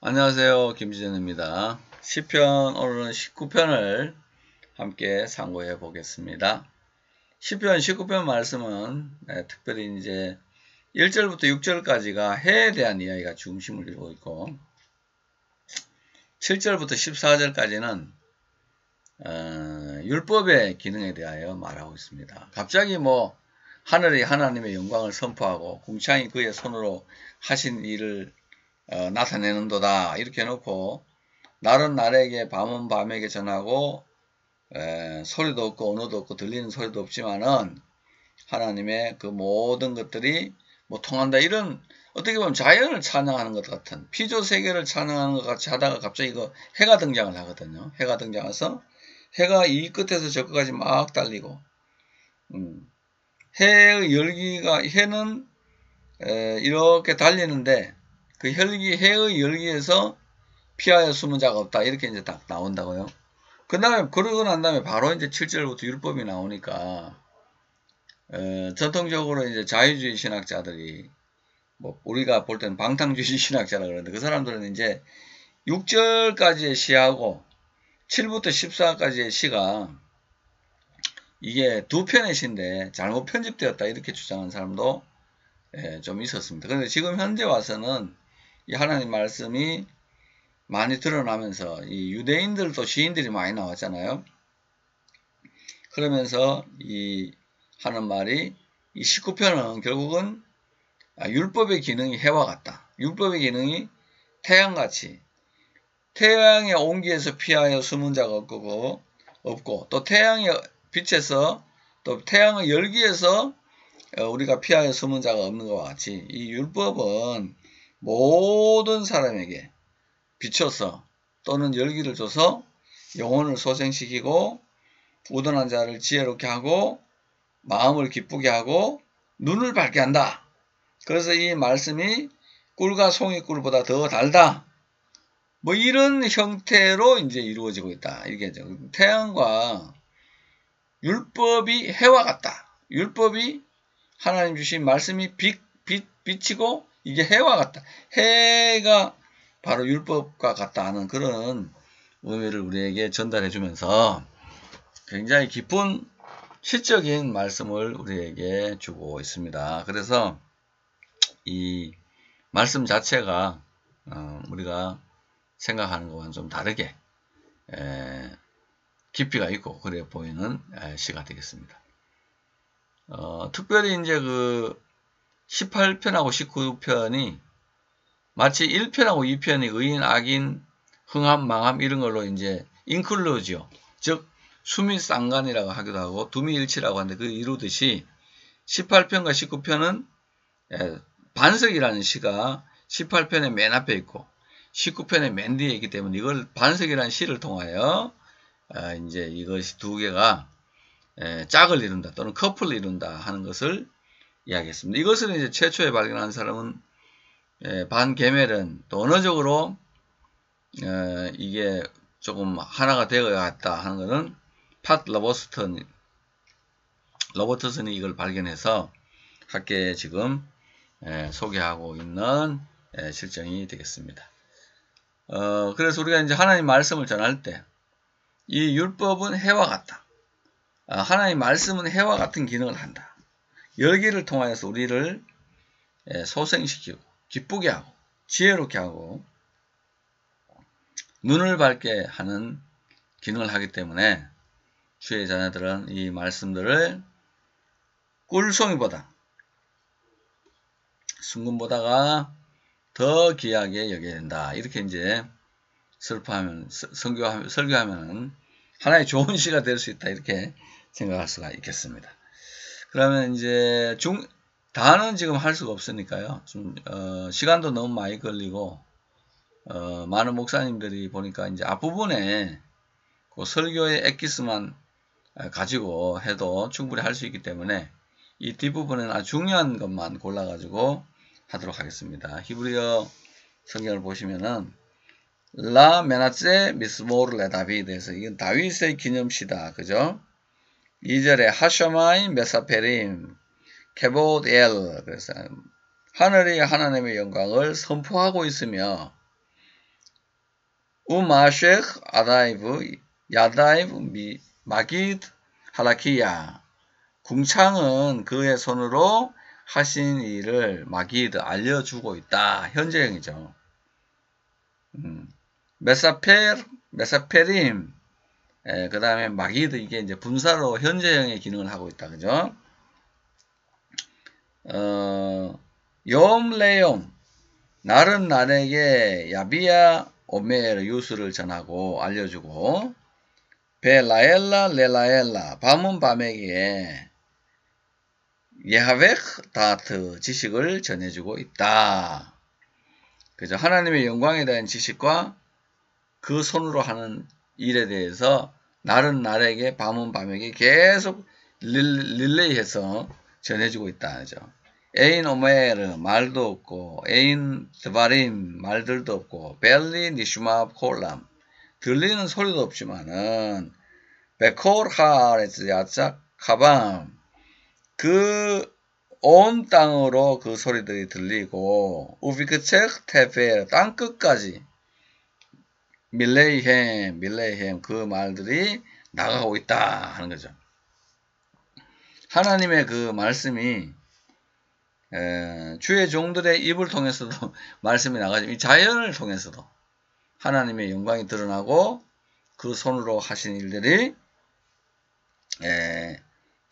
안녕하세요. 김지현입니다. 시편 오늘은 19편을 함께 상고해 보겠습니다. 시편 19편 말씀은 특별히 이제 1절부터 6절까지가 해에 대한 이야기가 중심을 이루고 있고 7절부터 14절까지는 율법의 기능에 대하여 말하고 있습니다. 갑자기 하늘이 하나님의 영광을 선포하고 궁창이 그의 손으로 하신 일을 나타내는도다 이렇게 해놓고 날은 날에게 밤은 밤에게 전하고 소리도 없고 언어도 없고 들리는 소리도 없지만은 하나님의 그 모든 것들이 통한다 이런 어떻게 보면 자연을 찬양하는 것 같은 피조세계를 찬양하는 것 같이 하다가 갑자기 해가 등장을 하거든요. 해가 등장해서 해가 이 끝에서 저 끝까지 막 달리고 해의 열기가 해는 이렇게 달리는데 그 해의 열기에서 피하여 숨은 자가 없다. 이렇게 이제 딱 나온다고요. 그러고 난 다음에 바로 이제 7절부터 율법이 나오니까, 전통적으로 이제 자유주의 신학자들이, 우리가 볼 때는 방탕주의 신학자라 그러는데, 그 사람들은 이제 6절까지의 시하고 7부터 14까지의 시가 이게 두 편의 시인데 잘못 편집되었다. 이렇게 주장하는 사람도 좀 있었습니다. 그런데 지금 현재 와서는 이 하나님 말씀이 많이 드러나면서 이 유대인들도 시인들이 많이 나왔잖아요. 그러면서 이 하는 말이 이 19편은 결국은 율법의 기능이 해와 같다. 율법의 기능이 태양같이 태양의 온기에서 피하여 숨은 자가 없고 또 태양의 빛에서 또 태양의 열기에서 우리가 피하여 숨은 자가 없는 것과 같이 이 율법은 모든 사람에게 비춰서 또는 열기를 줘서 영혼을 소생시키고 우둔한 자를 지혜롭게 하고 마음을 기쁘게 하고 눈을 밝게 한다. 그래서 이 말씀이 꿀과 송이꿀보다 더 달다. 이런 형태로 이제 이루어지고 있다. 이게 태양과 율법이 해와 같다. 율법이 하나님 주신 말씀이 빛이고 이게 해와 같다. 해가 바로 율법과 같다 하는 그런 의미를 우리에게 전달해 주면서 굉장히 깊은 시적인 말씀을 우리에게 주고 있습니다. 그래서 이 말씀 자체가 우리가 생각하는 것과는 좀 다르게 깊이가 있고 그래 보이는 시가 되겠습니다. 특별히 이제 그 18편하고 19편이 마치 1편하고 2편이 의인, 악인, 흥함, 망함 이런 걸로 이제 인클루지오, 즉 수미쌍간이라고 하기도 하고 두미일치라고 하는데 그 이루듯이 18편과 19편은 반석이라는 시가 18편의 맨 앞에 있고 19편의 맨 뒤에 있기 때문에 이걸 반석이라는 시를 통하여 이제 이것이 두 개가 짝을 이룬다 또는 커플을 이룬다 하는 것을 이야기했습니다. 이것을 이제 최초에 발견한 사람은 반게멜은 또 언어적으로 이게 조금 하나가 되어야겠다 하는 것은 팟 로버트슨이 이걸 발견해서 학계에 지금 소개하고 있는 실정이 되겠습니다. 그래서 우리가 이제 하나님 말씀을 전할 때 이 율법은 해와 같다. 하나님 말씀은 해와 같은 기능을 한다. 열기를 통하여서 우리를 소생시키고 기쁘게 하고 지혜롭게 하고 눈을 밝게 하는 기능을 하기 때문에 주의 자녀들은 이 말씀들을 꿀송이보다 순금보다가 더 귀하게 여겨야 된다. 이렇게 이제 설교하면 하나의 좋은 시가 될 수 있다. 이렇게 생각할 수가 있겠습니다. 그러면 이제 다는 지금 할 수가 없으니까요. 시간도 너무 많이 걸리고 많은 목사님들이 보니까 이제 앞부분에 그 설교의 엑기스만 가지고 해도 충분히 할 수 있기 때문에 이 뒷부분에는 아주 중요한 것만 골라가지고 하도록 하겠습니다. 히브리어 성경을 보시면은 라 메나체 미스모르 레 다비드에서 이건 다윗의 기념시다. 그죠? 2절에 하셔마인 메사페림 케봇 엘 그래서 하늘이 하나님의 영광을 선포하고 있으며 우마셰크 아다이브 야다이브 마기드 할라키야. 궁창은 그의 손으로 하신 일을 마기드 알려주고 있다. 현재형이죠. 메사페림 그 다음에 마기드 이게 이제 분사로 현재형의 기능을 하고 있다. 그죠? 욤레욤 날은 날에게 야비야 오메르 유수를 전하고 알려주고 베라엘라 레라엘라 밤은 밤에게 예하벡 다트 지식을 전해주고 있다. 그죠? 하나님의 영광에 대한 지식과 그 손으로 하는 일에 대해서 날은 날에게 밤은 밤에게 계속 릴레이해서 전해주고 있다. 그죠? 에인 오메르 말도 없고 에인 드바림 말들도 없고 벨리 니슈마 콜람 들리는 소리도 없지만은 베콜 하레츠 야짝 카밤 그 온 땅으로 그 소리들이 들리고 우비크책 테페 땅 끝까지 밀레이햄 그 말들이 나가고 있다 하는 거죠. 하나님의 그 말씀이 주의 종들의 입을 통해서도 말씀이 나가지만 이 자연을 통해서도 하나님의 영광이 드러나고 그 손으로 하신 일들이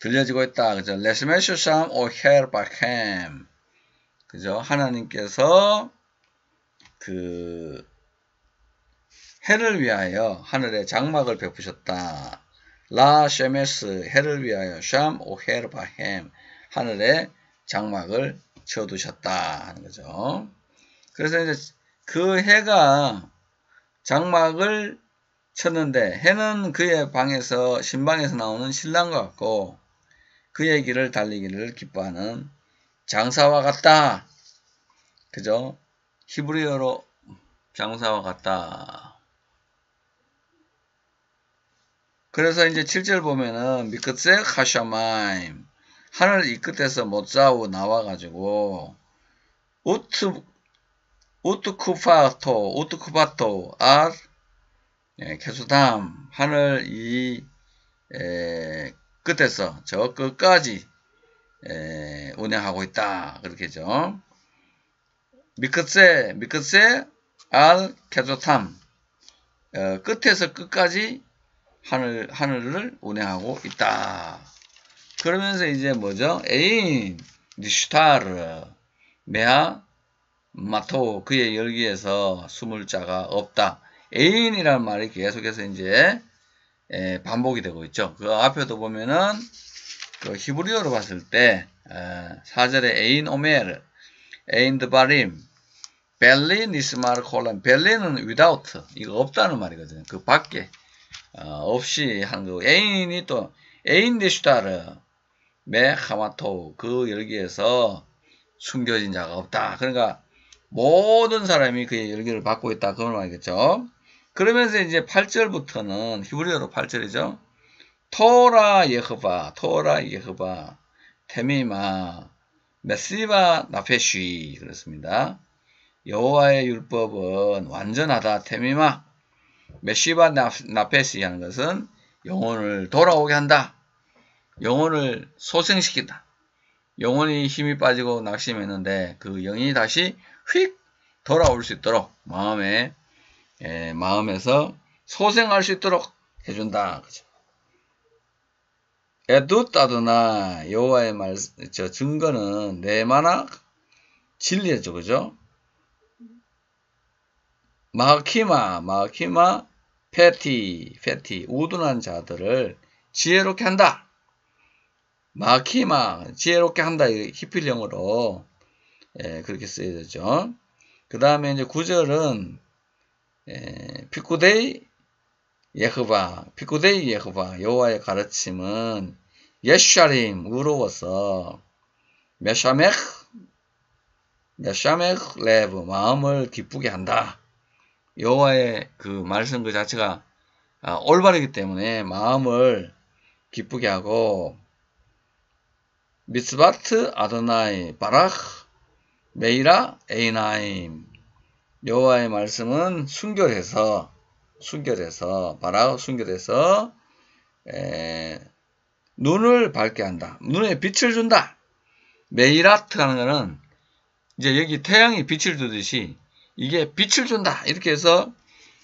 들려지고 있다. 그죠? 레스메슈삼 오헤르바햄 그죠? 하나님께서 그 해를 위하여 하늘에 장막을 베푸셨다. 라 쉐메스 해를 위하여 샴 오헤르바햄 하늘에 장막을 쳐두셨다 하는 거죠. 그래서 이제 그 해가 장막을 쳤는데 해는 그의 방에서 신방에서 나오는 신랑과 같고 그의 길을 달리기를 기뻐하는 장사와 같다. 그죠? 히브리어로 장사와 같다. 그래서 이제 7절 보면은 미크세 하샤마임 하늘 이 끝에서 못자우 나와가지고 우트쿠파토 알 케수담 하늘 이 끝에서 저 끝까지 운행하고 있다 그렇게죠. 미크세 알 케조탐 끝에서 끝까지 하늘을 운행하고 있다. 그러면서 이제 뭐죠? 에인 니슈타르 메아 마토 그의 열기에서 숨을 자가 없다. 에인이라는 말이 계속해서 이제 반복이 되고 있죠. 그 앞에도 보면은 그 히브리어로 봤을 때 4절에 에인 오메르 에인 드바림 벨리 니스마르 콜란 벨리는 without 이거 없다는 말이거든요. 그 밖에 없이 하는 거고 에인이 또 에인 니슈타르 메 하마토 그 열기에서 숨겨진 자가 없다. 그러니까 모든 사람이 그의 열기를 받고 있다. 그걸 말이겠죠. 그러면서 이제 8절부터는 히브리어로 8절이죠. 토라 예흐바 테미마 메시바 나페쉬 그렇습니다. 여호와의 율법은 완전하다. 테미마 메시바 나페시 하는 것은 영혼을 돌아오게 한다. 영혼을 소생시킨다. 영혼이 힘이 빠지고 낙심했는데 그 영이 다시 휙 돌아올 수 있도록 마음에서 소생할 수 있도록 해준다. 그죠? 에두 따드나 여호와의 말, 증거는 내마나 진리죠, 그죠? 마키마 페티 우둔한 자들을 지혜롭게 한다. 마키마 지혜롭게 한다. 히필형으로 그렇게 써야 되죠. 그 다음에 이제 9절은 피쿠데이 예흐바 여호와의 가르침은 예샤림 우러워서 메샤멕 레브 마음을 기쁘게 한다. 여호와의 그 말씀 그 자체가 올바르기 때문에 마음을 기쁘게 하고 미스바트 아도나이 바락 메이라 에이나임 여호와의 말씀은 순결해서 순결해서 눈을 밝게 한다. 눈에 빛을 준다. 메이라트 하는 거는 이제 여기 태양이 빛을 주듯이 이게 빛을 준다. 이렇게 해서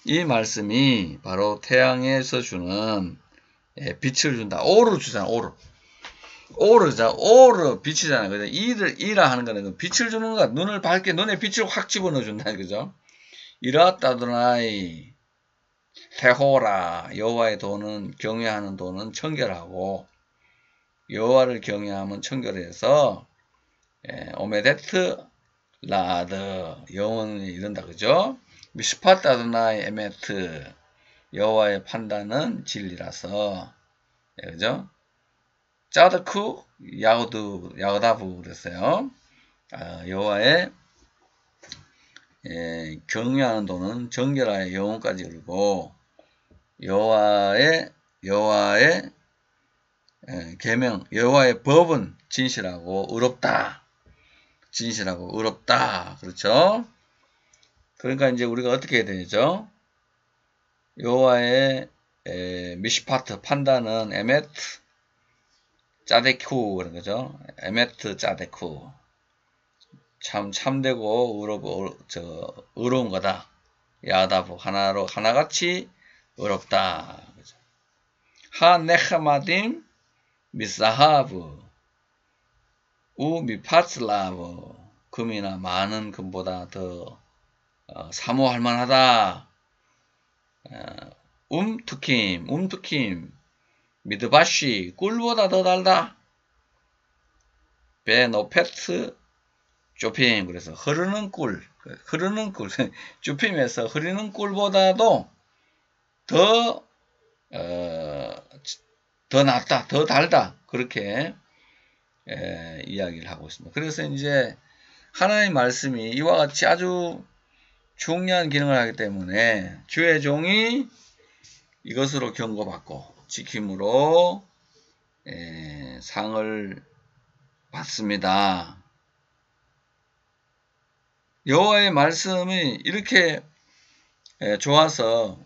이 말씀이 바로 태양에서 주는 빛을 준다. 오르 주잖아. 오르 빛이잖아요. 그죠? 이라 하는 거는 빛을 주는 것, 눈을 밝게, 눈에 빛을 확 집어넣어 준다. 그죠? 이라따드나이 테호라, 여호와의 도는, 경외하는 도는 청결하고, 여호와를 경외하면 청결해서 오메데트 라드, 영혼이 이른다. 그죠? 미스파따드나이 에메트, 여호와의 판단은 진리라서, 그죠? 짜드쿠 야고다부 그랬어요. 여호와의 경외하는 도는 정결하여 영혼까지 이르고, 여호와의 계명, 여호와의 법은 진실하고 의롭다. 그렇죠? 그러니까 이제 우리가 어떻게 해야 되죠? 여호와의 미시파트 판단은 에메트 짜데쿠 그런 거죠. 에메트 짜데쿠. 참되고 의로운 거다. 야다부 하나같이 의롭다. 그죠? 하네하마딤 미사하브 미파슬라브, 금이나 많은 금보다 더 사모할 만하다. 움투킴 미드바시, 꿀보다 더 달다. 베노페트 쪼핌, 그래서 흐르는 꿀 쪼핌에서 흐르는 꿀보다도 더 낫다, 더 달다. 그렇게 이야기를 하고 있습니다. 그래서 이제 하나님의 말씀이 이와 같이 아주 중요한 기능을 하기 때문에 주의 종이 이것으로 경고받고 지킴으로 상을 받습니다. 여호와의 말씀이 이렇게 좋아서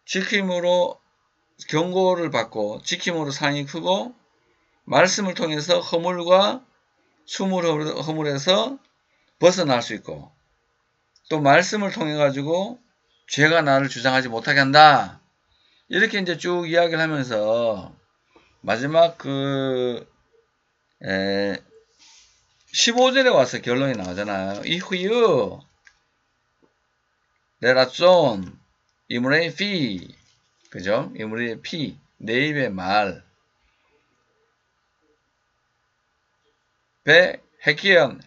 지킴으로 경고를 받고 지킴으로 상이 크고, 말씀을 통해서 허물과 허물에서 벗어날 수 있고, 또 말씀을 통해 가지고 죄가 나를 주장하지 못하게 한다. 이렇게 이제 쭉 이야기를 하면서 마지막 15절에 와서 결론이 나오잖아요. 이후유 레라존 이므레이 피, 그죠? 이므레이 피, 내 입의 말, 배 헤키온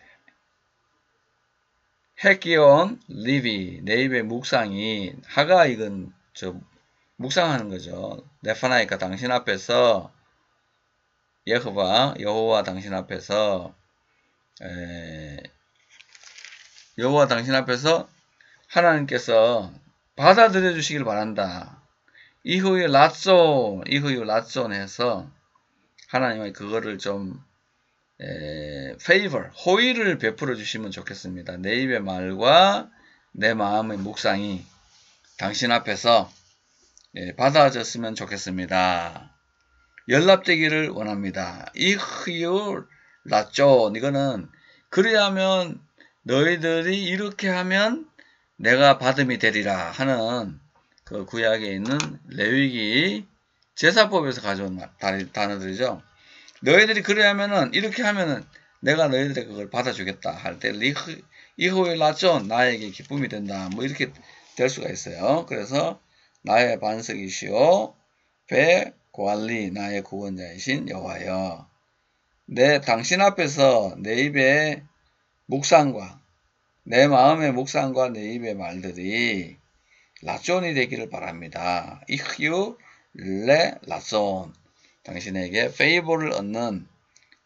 리비, 내 입의 묵상이, 하가 이건 묵상하는 거죠. 네파나이가 당신 앞에서 여호와 당신 앞에서 하나님께서 받아들여 주시길 바란다. 이후에 라존 해서 하나님의 그거를 좀 호의를 베풀어 주시면 좋겠습니다. 내 입의 말과 내 마음의 묵상이 당신 앞에서 받아졌으면 좋겠습니다. 연락되기를 원합니다. 이흐유 라존, 이거는 그리하면 너희들이 이렇게 하면 내가 받음이 되리라 하는 그 구약에 있는 레위기 제사법에서 가져온 단어들이죠. 너희들이 그래야면은, 이렇게 하면은 내가 너희들의 그걸 받아주겠다 할 때 이후에 라존, 나에게 기쁨이 된다, 뭐 이렇게 될 수가 있어요. 그래서 나의 반석이시오 배 고알리, 나의 구원자이신 여호와여, 당신 앞에서 내 입의 묵상과 내 마음의 묵상과 내 입의 말들이 라존이 되기를 바랍니다. 이휴 레 라존, 당신에게 페이보를 얻는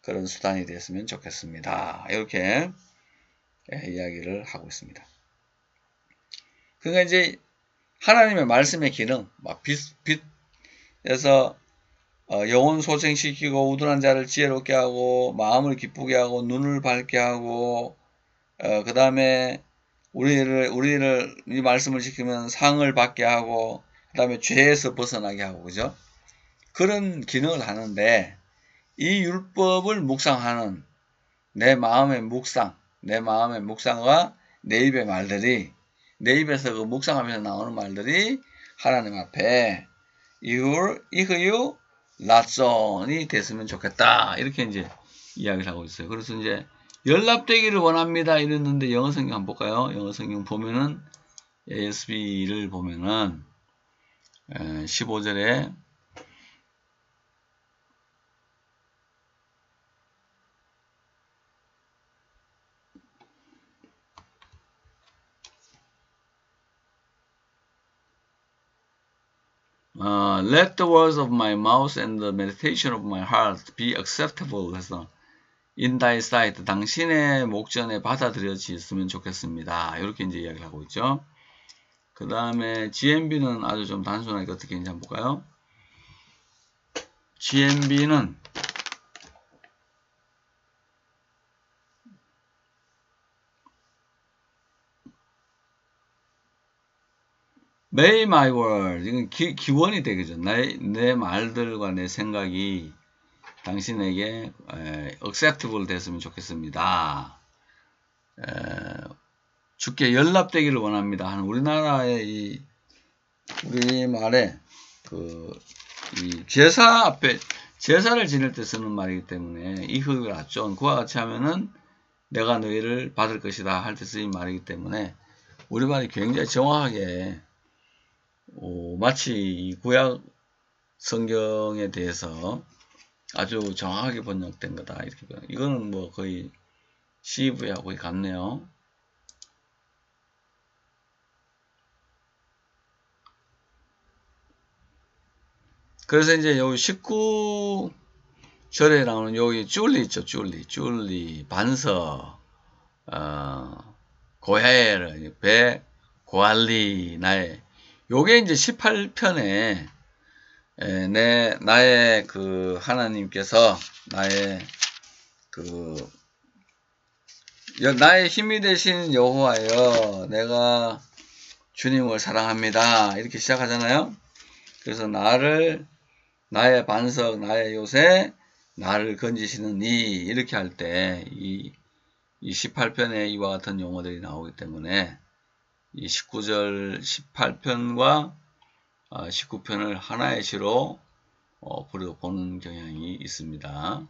그런 수단이 됐으면 좋겠습니다. 이렇게 이야기를 하고 있습니다. 그러니까 이제 하나님의 말씀의 기능, 빛에서 영혼 소생시키고 우둔한 자를 지혜롭게 하고 마음을 기쁘게 하고 눈을 밝게 하고, 그 다음에 우리를 이 말씀을 지키면 상을 받게 하고 그 다음에 죄에서 벗어나게 하고 그죠? 그런 기능을 하는데 이 율법을 묵상하는 내 마음의 묵상과 내 입의 말들이 내 입에서 그 묵상하면서 나오는 말들이 하나님 앞에 이흐유 라존이 됐으면 좋겠다 이렇게 이제 이야기를 하고 있어요. 그래서 이제 연락되기를 원합니다 이랬는데 영어 성경 한번 볼까요? 영어 성경 보면은 ASB를 보면은 15절에 Let the words of my mouth and the meditation of my heart be acceptable. 그래서 in thy sight, 당신의 목전에 받아들여졌으면 좋겠습니다. 이렇게 이제 이야기를 하고 있죠. 그 다음에 GMB는 아주 좀 단순하게 어떻게 있는지 한번 볼까요? GMB는 May my word, 이건 기원이 되겠죠. 내 말들과 내 생각이 당신에게 acceptable 됐으면 좋겠습니다. 주께 연락되기를 원합니다 하는 우리나라의 우리말에 이 제사 앞에 제사를 지낼 때 쓰는 말이기 때문에 이흐 라존 그와 같이 하면은 내가 너희를 받을 것이다 할 때 쓰인 말이기 때문에 우리말이 굉장히 정확하게 마치 이 구약 성경에 대해서 아주 정확하게 번역된 거다 이렇게 이거는 뭐 거의 CV하고 거의 같네요. 그래서 이제 여기 19절에 나오는 여기 줄리 있죠. 줄리 반서 고헬 배 고할리 나의 요게 이제 18편에 나의 그 하나님께서 나의 힘이 되신 여호와여 내가 주님을 사랑합니다 이렇게 시작하잖아요. 그래서 나의 반석 나의 요새 나를 건지시는 이렇게 할 때 이 18편에 이와 같은 용어들이 나오기 때문에 이 19절 18편과 19편을 하나의 시로 보는 경향이 있습니다.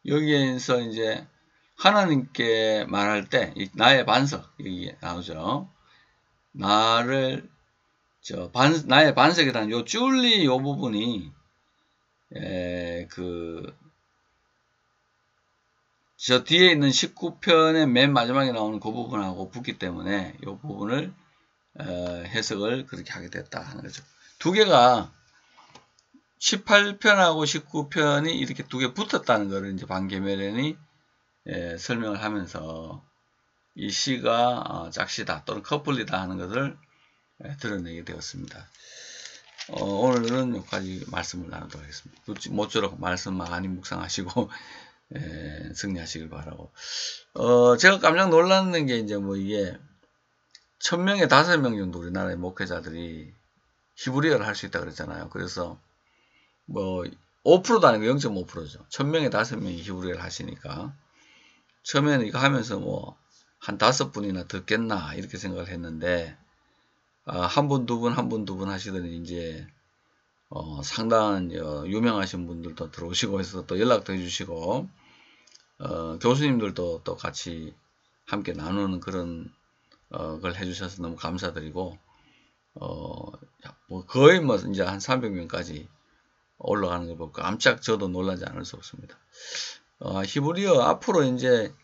여기에서 이제 하나님께 말할 때 나의 반석 여기 나오죠. 나의 반석이라는 요 줄리 요 부분이 저 뒤에 있는 19편의 맨 마지막에 나오는 그 부분하고 붙기 때문에 이 부분을 해석을 그렇게 하게 됐다 하는 거죠. 두 개가 18편하고 19편이 이렇게 두 개 붙었다는 것을 이제 반게메렌이 설명을 하면서 이 시가 짝시다 또는 커플이다 하는 것을 드러내게 되었습니다. 오늘은 여기까지 말씀을 나누도록 하겠습니다. 모쪼록 말씀 많이 묵상하시고 승리하시길 바라고. 제가 깜짝 놀랐는 게 이제 뭐 이게 1000명에 5명 정도 우리나라의 목회자들이 히브리어를 할 수 있다 그랬잖아요. 그래서 뭐 5%도 아니고 0.5%죠. 1000명에 5명이 히브리어를 하시니까 처음에는 이거 하면서 뭐 한 5분이나 듣겠나 이렇게 생각을 했는데 한 분, 두 분 하시더니 이제 상당한 유명하신 분들도 들어오시고 해서 또 연락도 해주시고 교수님들도 또 같이 함께 나누는 그런 걸 해주셔서 너무 감사드리고 뭐 거의 뭐 이제 한 300명까지 올라가는 걸 보고 깜짝 저도 놀라지 않을 수 없습니다. 히브리어 앞으로 이제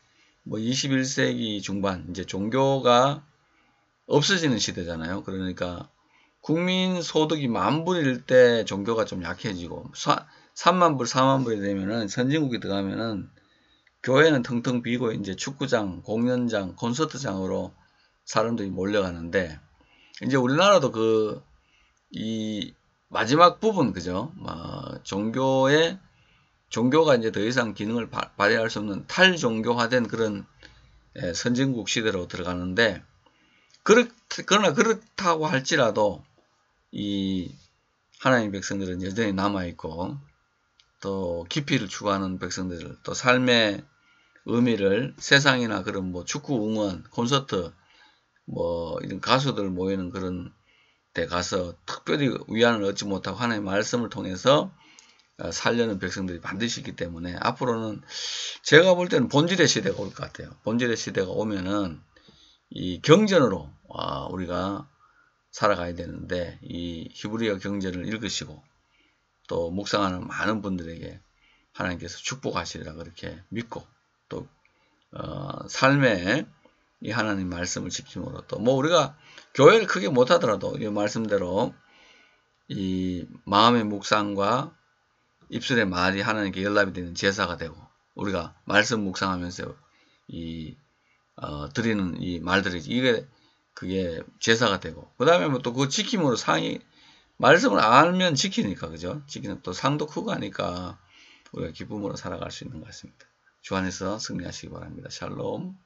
뭐 21세기 중반 이제 종교가 없어지는 시대잖아요. 그러니까 국민 소득이 10,000불일 때 종교가 좀 약해지고 30,000불, 40,000불이 되면은 선진국이 들어가면은 교회는 텅텅 비고 이제 축구장, 공연장, 콘서트장으로 사람들이 몰려가는데 이제 우리나라도 이 마지막 부분 그죠? 종교의 종교가 이제 더 이상 기능을 발휘할 수 없는 탈종교화된 그런 선진국 시대로 들어가는데, 그러나 그렇다고 할지라도 이 하나님의 백성들은 여전히 남아있고, 또 깊이를 추구하는 백성들, 또 삶의 의미를 세상이나 그런 뭐 축구 응원, 콘서트, 뭐 이런 가수들 모이는 그런 데 가서 특별히 위안을 얻지 못하고 하나님의 말씀을 통해서 살려는 백성들이 반드시 있기 때문에, 앞으로는 제가 볼 때는 본질의 시대가 올 것 같아요. 본질의 시대가 오면은 이 경전으로 우리가 살아가야 되는데, 이 히브리어 경전을 읽으시고 또 묵상하는 많은 분들에게 하나님께서 축복하시리라 그렇게 믿고, 또 삶의 이 하나님 말씀을 지킴으로, 또 뭐 우리가 교회를 크게 못하더라도 이 말씀대로 이 마음의 묵상과 입술의 말이 하나님께 연락이 되는 제사가 되고, 우리가 말씀 묵상하면서 이 드리는 이 말들이 그게 제사가 되고, 그 다음에 뭐 또 그 지킴으로 상이, 말씀을 알면 지키니까, 그죠? 지키는 또 상도 크고 하니까 우리가 기쁨으로 살아갈 수 있는 것 같습니다. 주 안에서 승리하시기 바랍니다. 샬롬.